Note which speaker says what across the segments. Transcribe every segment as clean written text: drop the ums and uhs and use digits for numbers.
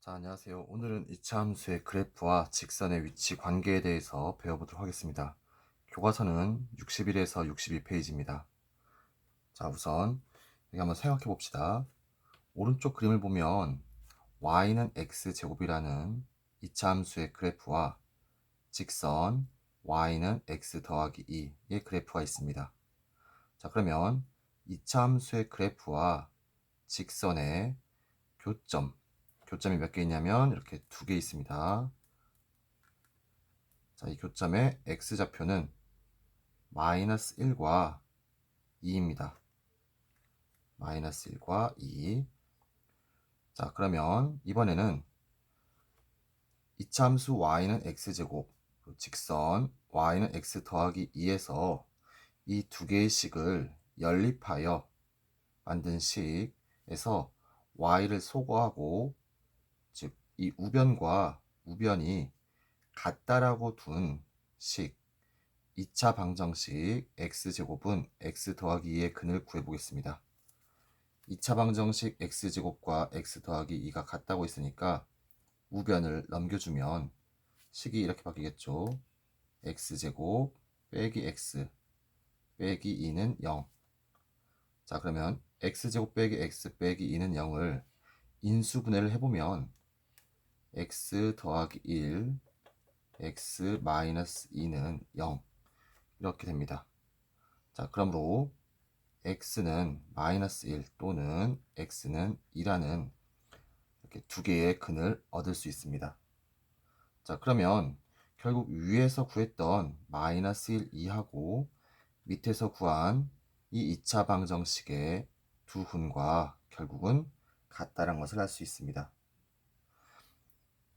Speaker 1: 자, 안녕하세요. 오늘은 이차 함수의 그래프와 직선의 위치 관계에 대해서 배워보도록 하겠습니다. 교과서는 61에서 62페이지입니다. 자, 우선 여기 한번 생각해 봅시다. 오른쪽 그림을 보면 y는 x제곱이라는 이차 함수의 그래프와 직선 y는 x 더하기 2의 그래프가 있습니다. 자, 그러면 이차 함수의 그래프와 직선의 교점이 몇 개 있냐면 이렇게 두 개 있습니다. 자, 이 교점의 x좌표는 마이너스 1과 2입니다. 마이너스 1과 2. 자, 그러면 이번에는 이차함수 y는 x제곱, 직선 y는 x 더하기 2에서 이 두 개의 식을 연립하여 만든 식에서 y를 소거하고, 즉 이 우변과 우변이 같다라고 둔 식, 2차 방정식 x제곱은 x 더하기 2의 근을 구해보겠습니다. 2차 방정식 x제곱과 x 더하기 2가 같다고 했으니까 우변을 넘겨주면 식이 이렇게 바뀌겠죠. x제곱 빼기 x 빼기 2는 0. 자, 그러면 x제곱 빼기 x 빼기 2는 0을 인수분해를 해보면 x 더하기 1 x 마이너스 2는 0 이렇게 됩니다. 자, 그러므로 x는 마이너스 1 또는 x는 2라는 이렇게 두 개의 근을 얻을 수 있습니다. 자, 그러면 결국 위에서 구했던 마이너스 1, 2하고 밑에서 구한 이 2차 방정식의 두 근과 결국은 같다는 것을 알 수 있습니다.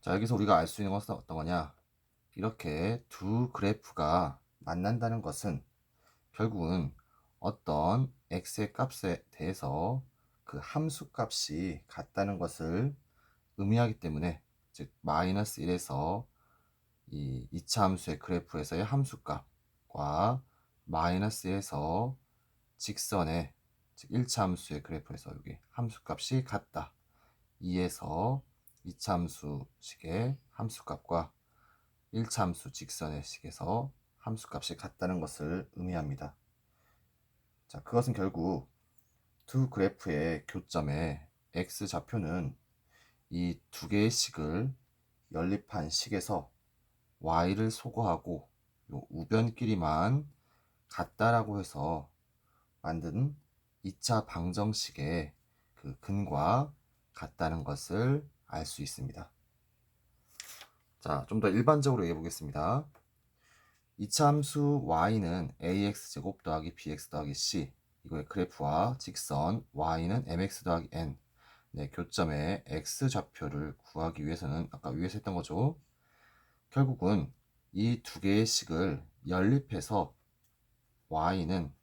Speaker 1: 자, 여기서 우리가 알 수 있는 것은 어떤 거냐? 이렇게 두 그래프가 만난다는 것은 결국은 어떤 x의 값에 대해서 그 함수 값이 같다는 것을 의미하기 때문에, 즉 마이너스 1에서 이 2차 함수의 그래프에서의 함수 값과 마이너스에서 직선의, 즉 1차 함수의 그래프에서 여기 함수 값이 같다. 2에서 2차 함수식의 함수 값과 1차 함수 직선의 식에서 함수 값이 같다는 것을 의미합니다. 자, 그것은 결국 두 그래프의 교점의 x좌표는 이 두 개의 식을 연립한 식에서 y를 소거하고 요 우변끼리만 같다라고 해서 만든 2차 방정식의 그 근과 같다는 것을 알 수 있습니다. 자, 좀 더 일반적으로 얘기해 보겠습니다. 2차 함수 y는 ax제곱 더하기 bx 더하기 c, 이거의 그래프와 직선 y는 mx 더하기 n, 네, 교점의 x좌표를 구하기 위해서는 아까 위에서 했던 거죠. 결국은 이 두 개의 식을 연립해서 y는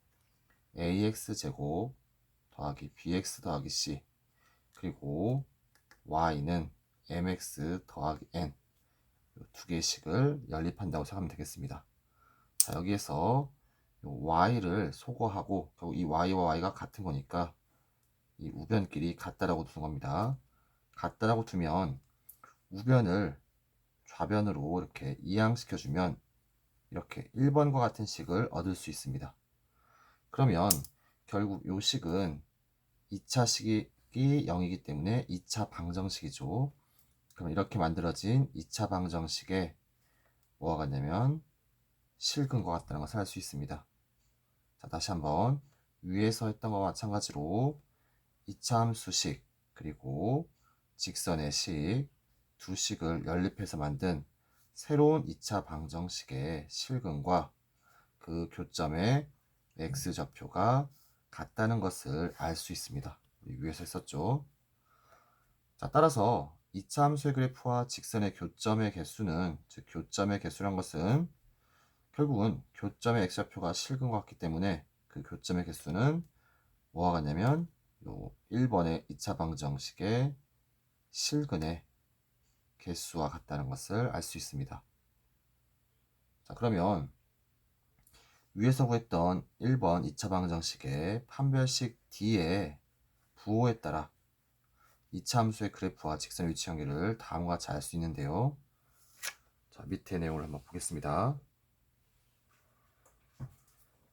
Speaker 1: ax제곱 더하기 bx 더하기 c, 그리고 y는 mx 더하기 n, 두 개의 식을 연립한다고 생각하면 되겠습니다. 자, 여기에서 y를 소거하고 결국 이 y와 y가 같은 거니까 이 우변끼리 같다라고 두는 겁니다. 같다라고 두면 우변을 좌변으로 이렇게 이항시켜주면 이렇게 1번과 같은 식을 얻을 수 있습니다. 그러면 결국 이 식은 2차 식이 0이기 때문에 2차 방정식이죠. 그럼 이렇게 만들어진 2차 방정식에 뭐가 같냐면 실근과 같다는 것을 알 수 있습니다. 자, 다시 한번 위에서 했던 것과 마찬가지로 2차 함수식 그리고 직선의 식, 두 식을 연립해서 만든 새로운 2차 방정식의 실근과 그 교점의 x좌표가 같다는 것을 알 수 있습니다. 위에서 했었죠. 자, 따라서 2차 함수의 그래프와 직선의 교점의 개수는, 즉 교점의 개수란 것은 결국은 교점의 x좌표가 실근과 같기 때문에 그 교점의 개수는 뭐와 같냐면 요 1번의 2차 방정식의 실근의 개수와 같다는 것을 알 수 있습니다. 자, 그러면 위에서 구했던 1번 2차 방정식의 판별식 D의 부호에 따라 이차 함수의 그래프와 직선의 위치 관계를 다음과 같이 알 수 있는데요. 자, 밑에 내용을 한번 보겠습니다.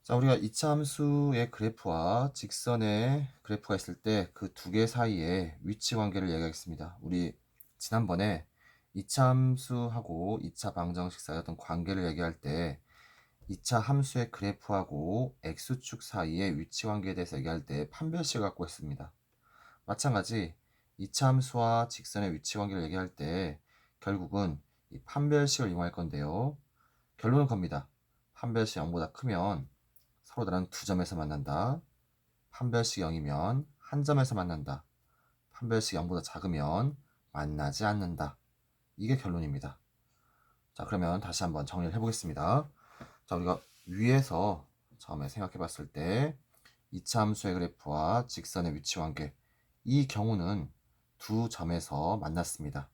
Speaker 1: 자, 우리가 이차 함수의 그래프와 직선의 그래프가 있을 때 그 두 개 사이에 위치 관계를 얘기하겠습니다. 우리 지난번에 이차 함수하고 이차 방정식 사이 어떤 관계를 얘기할 때 이차 함수의 그래프하고 x축 사이의 위치 관계에 대해서 얘기할 때 판별식을 갖고 있습니다. 마찬가지 이차 함수와 직선의 위치 관계를 얘기할 때 결국은 이 판별식을 이용할 건데요. 결론은 겁니다. 판별식 0보다 크면 서로 다른 두 점에서 만난다. 판별식 0이면 한 점에서 만난다. 판별식 0보다 작으면 만나지 않는다. 이게 결론입니다. 자, 그러면 다시 한번 정리를 해보겠습니다. 자, 우리가 위에서 처음에 생각해 봤을 때 이차 함수의 그래프와 직선의 위치 관계, 이 경우는 두 점에서 만났습니다.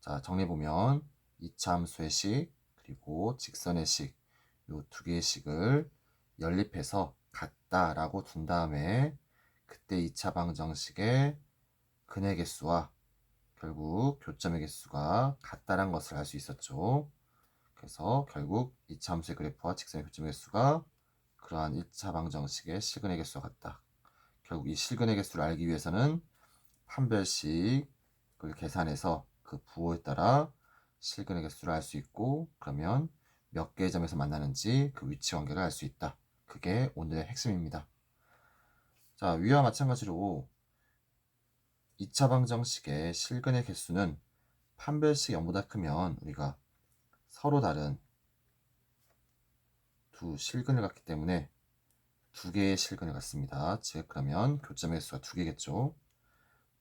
Speaker 1: 자, 정리해보면 이차 함수의 식 그리고 직선의 식, 이 두 개의 식을 연립해서 같다라고 둔 다음에 그때 2차 방정식의 근의 개수와 결국 교점의 개수가 같다란 것을 알 수 있었죠. 그래서 결국 2차 함수의 그래프와 직선의 교점의 개수가 그러한 1차 방정식의 실근의 개수와 같다. 결국 이 실근의 개수를 알기 위해서는 판별식을 계산해서 그 부호에 따라 실근의 개수를 알 수 있고, 그러면 몇 개의 점에서 만나는지 그 위치 관계를 알 수 있다. 그게 오늘의 핵심입니다. 자, 위와 마찬가지로 2차 방정식의 실근의 개수는 판별식 0보다 크면 우리가 서로 다른 두 실근을 갖기 때문에 두 개의 실근을 갖습니다. 즉 그러면 교점의 개수가 두 개겠죠.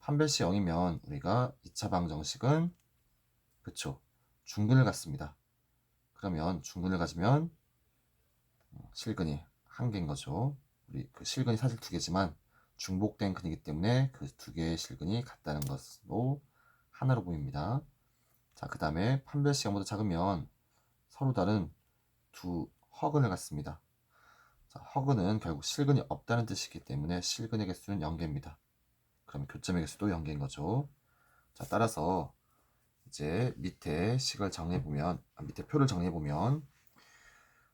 Speaker 1: 판별식 0이면 우리가 2차 방정식은 그쵸, 중근을 갖습니다. 그러면 중근을 가지면 실근이 한 개인 거죠. 우리 그 실근이 사실 두 개지만 중복된 근이기 때문에 그 두 개의 실근이 같다는 것으로 하나로 보입니다. 자, 그 다음에 판별식 0보다 작으면 서로 다른 두 허근을 갖습니다. 자, 허근은 결국 실근이 없다는 뜻이기 때문에 실근의 개수는 0개입니다. 그럼 교점의 개수도 0개인 거죠. 자, 따라서 이제 밑에 식을 정리해보면, 밑에 표를 정리해보면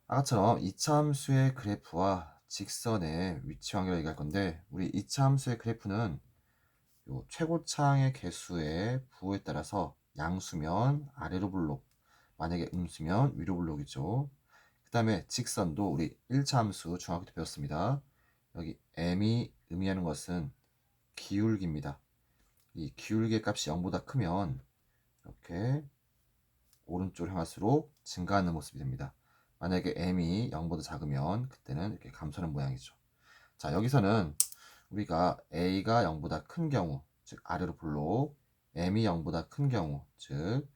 Speaker 1: 아까처럼 이차 함수의 그래프와 직선의 위치 관계를 얘기할 건데, 우리 이차 함수의 그래프는 요 최고차항의 개수의 부호에 따라서 양수면 아래로 블록, 만약에 음수면 위로 블록이죠. 그 다음에 직선도 우리 1차 함수 중학교 때 배웠습니다. 여기 m이 의미하는 것은 기울기입니다. 이 기울기의 값이 0보다 크면 이렇게 오른쪽으로 향할수록 증가하는 모습이 됩니다. 만약에 m이 0보다 작으면 그때는 이렇게 감소하는 모양이죠. 자, 여기서는 우리가 a가 0보다 큰 경우, 즉 아래로 블록, m이 0보다 큰 경우, 즉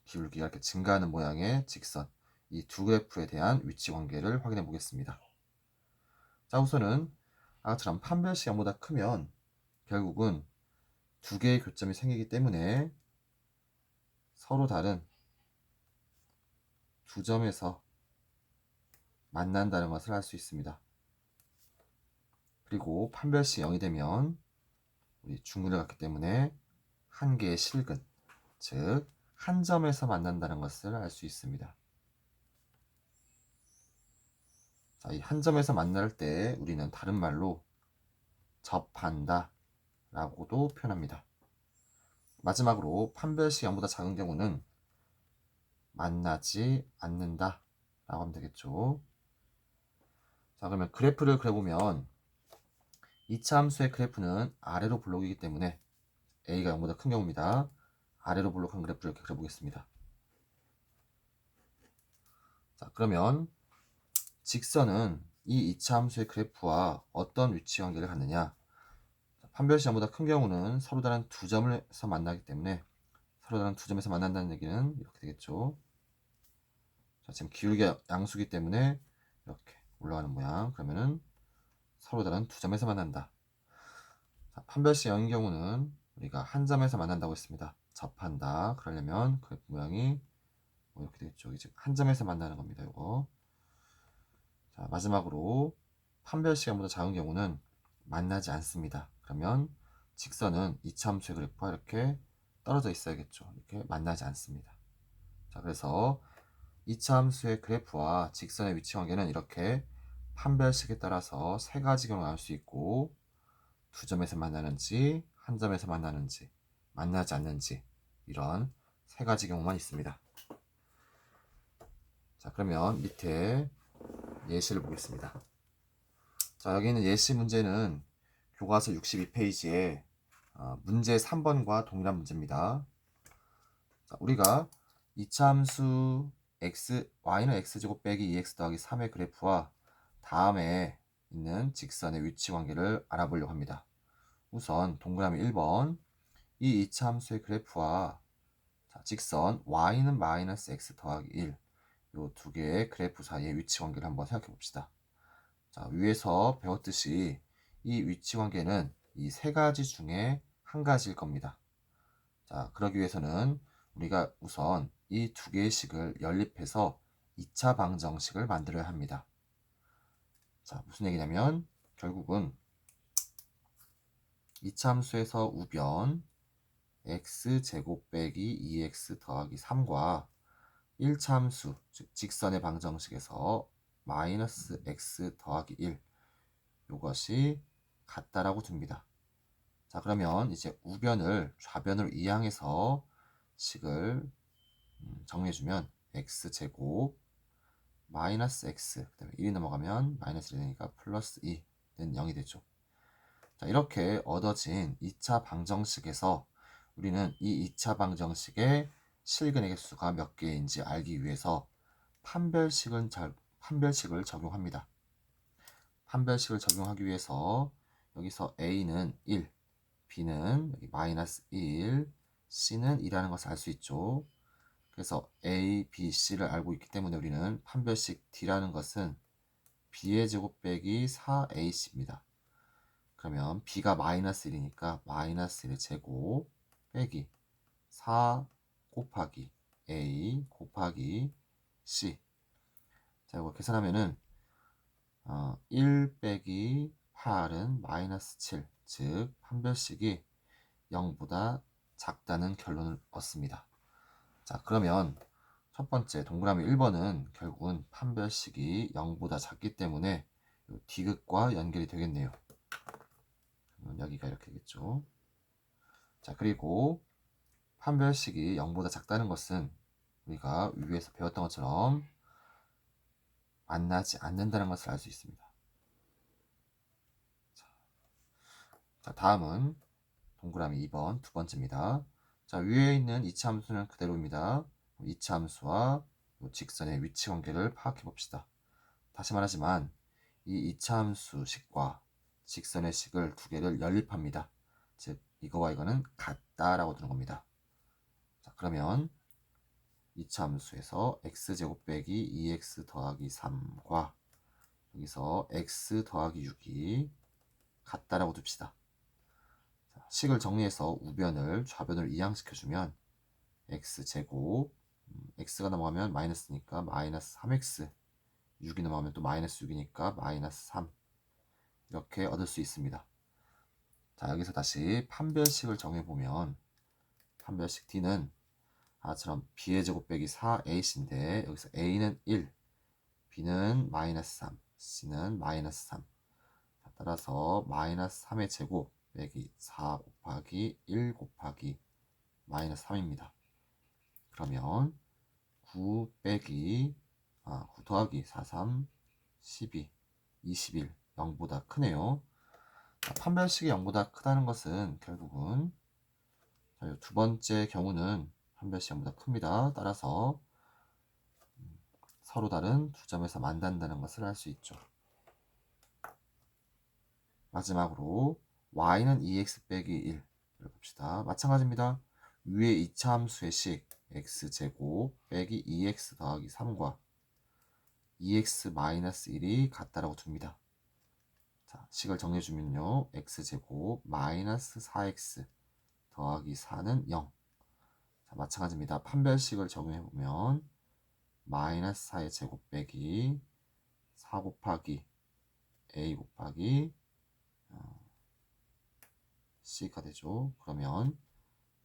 Speaker 1: 기울기가 이렇게 증가하는 모양의 직선, 이 두 그래프에 대한 위치 관계를 확인해 보겠습니다. 자, 우선은 아까처럼 판별식 0보다 크면 결국은 두 개의 교점이 생기기 때문에 서로 다른 두 점에서 만난다는 것을 알 수 있습니다. 그리고 판별식 0이 되면 우리 중근을 갖기 때문에 한 개의 실근, 즉 한 점에서 만난다는 것을 알 수 있습니다. 자, 이 한 점에서 만날 때 우리는 다른 말로 접한다 라고도 표현합니다. 마지막으로 판별식 0보다 작은 경우는 만나지 않는다 라고 하면 되겠죠. 자, 그러면 그래프를 그려보면 2차 함수의 그래프는 아래로 블록이기 때문에 a가 0보다 큰 경우입니다. 아래로 블록한 그래프를 이렇게 그려보겠습니다. 자, 그러면 직선은 이 2차 함수의 그래프와 어떤 위치 관계를 갖느냐? 판별식 0보다 큰 경우는 서로 다른 두 점에서 만나기 때문에 서로 다른 두 점에서 만난다는 얘기는 이렇게 되겠죠. 자, 지금 기울기가 양수기 때문에 이렇게 올라가는 모양. 그러면은 서로 다른 두 점에서 만난다. 자, 판별식 0인 경우는 우리가 한 점에서 만난다고 했습니다. 접한다. 그러려면 그 모양이 뭐 이렇게 되겠죠. 이제 한 점에서 만나는 겁니다. 이거. 자, 마지막으로 판별식 0보다 작은 경우는 만나지 않습니다. 그러면 직선은 이차함수의 그래프와 이렇게 떨어져 있어야겠죠. 이렇게 만나지 않습니다. 자, 그래서 이차함수의 그래프와 직선의 위치 관계는 이렇게 판별식에 따라서 세 가지 경우로 나올 수 있고, 두 점에서 만나는지, 한 점에서 만나는지, 만나지 않는지, 이런 세 가지 경우만 있습니다. 자, 그러면 밑에 예시를 보겠습니다. 자, 여기 있는 예시 문제는 교과서 62페이지에 문제 3번과 동일한 문제입니다. 자, 우리가 이차함수 y는 x제곱 빼기 2x 더하기 3의 그래프와 다음에 있는 직선의 위치 관계를 알아보려고 합니다. 우선 동그라미 1번, 이 이차함수의 그래프와 직선 y는 마이너스 x 더하기 1, 이 두 개의 그래프 사이의 위치 관계를 한번 생각해 봅시다. 자, 위에서 배웠듯이 이 위치 관계는 이 세 가지 중에 한 가지일 겁니다. 자, 그러기 위해서는 우리가 우선 이 두 개의 식을 연립해서 2차 방정식을 만들어야 합니다. 자, 무슨 얘기냐면 결국은 이차함수에서 우변 x제곱 빼기 2x 더하기 3과 1차함수, 즉 직선의 방정식에서 마이너스 x 더하기 1, 이것이 같다라고 둡니다. 자, 그러면 이제 우변을 좌변으로 이항해서 식을 정리해주면 x제곱 마이너스 x, 그 다음에 1이 넘어가면 마이너스 1이 되니까 플러스 2는 0이 되죠. 자, 이렇게 얻어진 2차 방정식에서 우리는 이 2차 방정식의 실근의 개수가 몇 개인지 알기 위해서 판별식을 적용합니다. 판별식을 적용하기 위해서 여기서 a는 1, b는 여기 마이너스 1, c는 2라는 것을 알 수 있죠. 그래서 a, b, c를 알고 있기 때문에 우리는 판별식 d라는 것은 b의 제곱 빼기 4ac입니다. 그러면 b가 마이너스 1이니까 마이너스 1의 제곱 빼기 4 곱하기 a 곱하기 c. 자, 이거 계산하면은 1 빼기 8은 마이너스 7, 즉 판별식이 0보다 작다는 결론을 얻습니다. 자, 그러면 첫 번째 동그라미 1번은 결국은 판별식이 0보다 작기 때문에 디귿과 연결이 되겠네요. 그러면 여기가 이렇게 되겠죠. 자, 그리고 판별식이 0보다 작다는 것은 우리가 위에서 배웠던 것처럼 만나지 않는다는 것을 알 수 있습니다. 자, 다음은 동그라미 2번 두 번째입니다. 자, 위에 있는 이차함수는 그대로입니다. 이차함수와 직선의 위치 관계를 파악해 봅시다. 다시 말하지만 이 이차함수 식과 직선의 식을 두 개를 연립합니다. 즉 이거와 이거는 같다라고 두는 겁니다. 자, 그러면 이차함수에서 x제곱 빼기 2x 더하기 3과 여기서 x 더하기 6이 같다라고 둡시다. 자, 식을 정리해서 우변을 좌변으로 이항시켜주면 x제곱 x가 넘어가면 마이너스니까 마이너스 3x, 6이 넘어가면 또 마이너스 6이니까 마이너스 3, 이렇게 얻을 수 있습니다. 자, 여기서 다시 판별식을 정해보면 판별식 d는 아처럼 b의 제곱 빼기 4ac인데 여기서 a는 1, b는 마이너스 3, c는 마이너스 3. 자, 따라서 마이너스 3의 제곱 빼기 4 곱하기 1 곱하기 마이너스 3입니다. 그러면 9 빼기 9 더하기 4, 3, 12, 21, 0보다 크네요. 자, 판별식이 0보다 크다는 것은 결국은 두 번째 경우는 판별식 0보다 큽니다. 따라서 서로 다른 두 점에서 만난다는 것을 알 수 있죠. 마지막으로 y는 2x 빼기 1을 봅시다. 마찬가지입니다. 위에 2차 함수의 식 x제곱 빼기 2x 더하기 3과 2x 마이너스 1이 같다라고 둡니다. 자, 식을 정리해주면요. x제곱 마이너스 4x 더하기 4는 0. 자, 마찬가지입니다. 판별식을 적용해보면 마이너스 4의 제곱 빼기 4 곱하기 a 곱하기 C가 되죠. 그러면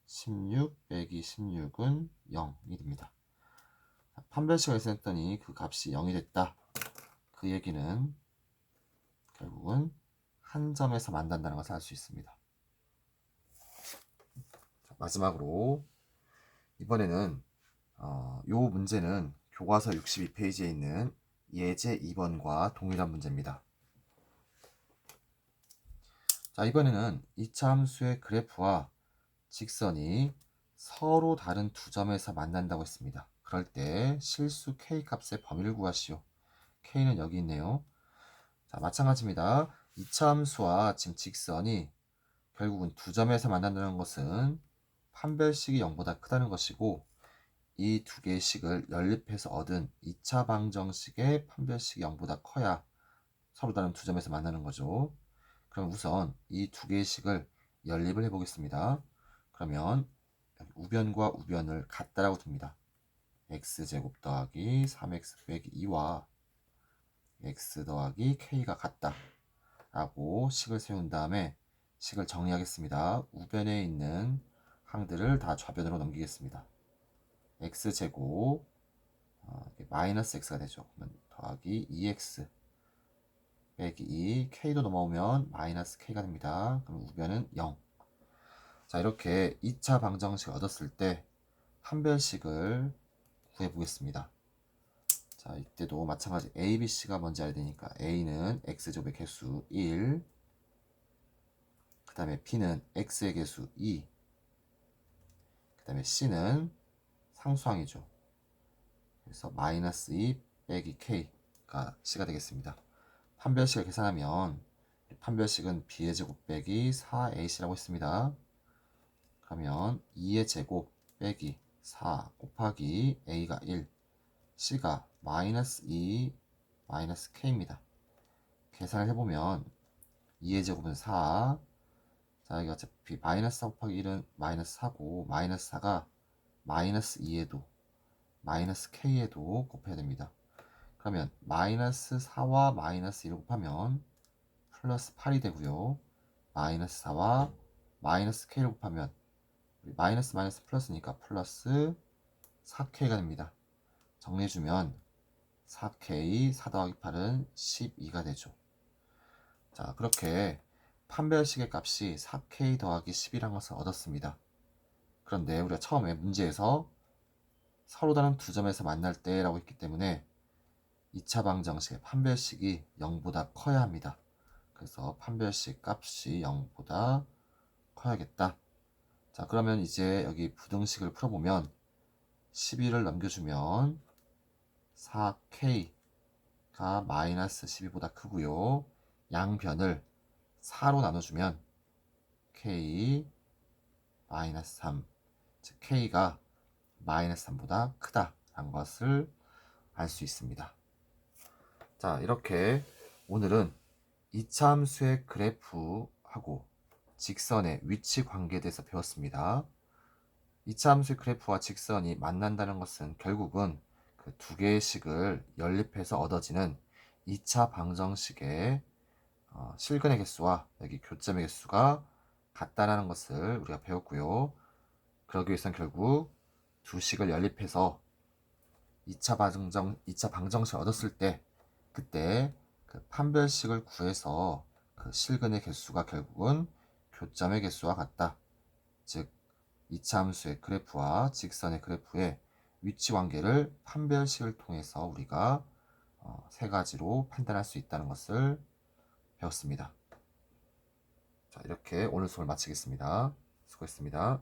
Speaker 1: 16 빼기 16은 0이 됩니다. 판별식을 했더니 그 값이 0이 됐다. 그 얘기는 결국은 한 점에서 만난다는 것을 알 수 있습니다. 자, 마지막으로 이번에는 요 문제는 교과서 62페이지에 있는 예제 2번과 동일한 문제입니다. 자, 이번에는 이차 함수의 그래프와 직선이 서로 다른 두 점에서 만난다고 했습니다. 그럴 때 실수 k 값의 범위를 구하시오. k는 여기 있네요. 자, 마찬가지입니다. 이차 함수와 지금 직선이 결국은 두 점에서 만난다는 것은 판별식이 0보다 크다는 것이고, 이 두 개의 식을 연립해서 얻은 2차 방정식의 판별식이 0보다 커야 서로 다른 두 점에서 만나는 거죠. 그럼 우선 이 두 개의 식을 연립을 해보겠습니다. 그러면 우변과 우변을 같다라고 둡니다. x제곱 더하기 3x 빼기 2와 x 더하기 k가 같다 라고 식을 세운 다음에 식을 정리하겠습니다. 우변에 있는 항들을 다 좌변으로 넘기겠습니다. x제곱 마이너스 x가 되죠. 그러면 더하기 2x 빼기 2 k도 넘어오면 마이너스 k가 됩니다. 그럼 우변은 0. 자, 이렇게 2차 방정식을 얻었을 때 판별식을 구해보겠습니다. 자, 이때도 마찬가지 a, b, c가 뭔지 알아야 되니까 a는 x제곱의 개수 1, 그 다음에 b는 x의 개수 2, 그 다음에 c는 상수항이죠. 그래서 마이너스 2 빼기 k가 c가 되겠습니다. 판별식을 계산하면 판별식은 b의 제곱 빼기 4ac라고 했습니다. 그러면 2의 제곱 빼기 4 곱하기 a가 1, c가 마이너스 2 마이너스 k입니다. 계산을 해보면 2의 제곱은 4, 자, 이게 어차피 마이너스 4 곱하기 1은 마이너스 4고, 마이너스 4가 마이너스 2에도 마이너스 k에도 곱해야 됩니다. 그러면 마이너스 4와 마이너스 1을 곱하면 플러스 8이 되고요. 마이너스 4와 마이너스 k를 곱하면 마이너스 마이너스 플러스니까 플러스 4k가 됩니다. 정리해주면 4k 4 더하기 8은 12가 되죠. 자, 그렇게 판별식의 값이 4k 더하기 10이라는 것을 얻었습니다. 그런데 우리가 처음에 문제에서 서로 다른 두 점에서 만날 때라고 했기 때문에 2차 방정식의 판별식이 0보다 커야 합니다. 그래서 판별식 값이 0보다 커야겠다. 자, 그러면 이제 여기 부등식을 풀어보면 12를 넘겨주면 4k가 마이너스 12보다 크고요. 양변을 4로 나눠주면 k 마이너스 3, 즉 k가 마이너스 3보다 크다라는 것을 알 수 있습니다. 자, 이렇게 오늘은 이차함수의 그래프하고 직선의 위치 관계에 대해서 배웠습니다. 이차함수의 그래프와 직선이 만난다는 것은 결국은 그 두 개의 식을 연립해서 얻어지는 2차 방정식의 실근의 개수와 여기 교점의 개수가 같다라는 것을 우리가 배웠고요. 그러기 위해서는 결국 두 식을 연립해서 2차 방정식을 얻었을 때 그때 그 판별식을 구해서 그 실근의 개수가 결국은 교점의 개수와 같다. 즉 2차 함수의 그래프와 직선의 그래프의 위치 관계를 판별식을 통해서 우리가 세 가지로 판단할 수 있다는 것을 배웠습니다. 자, 이렇게 오늘 수업을 마치겠습니다. 수고했습니다.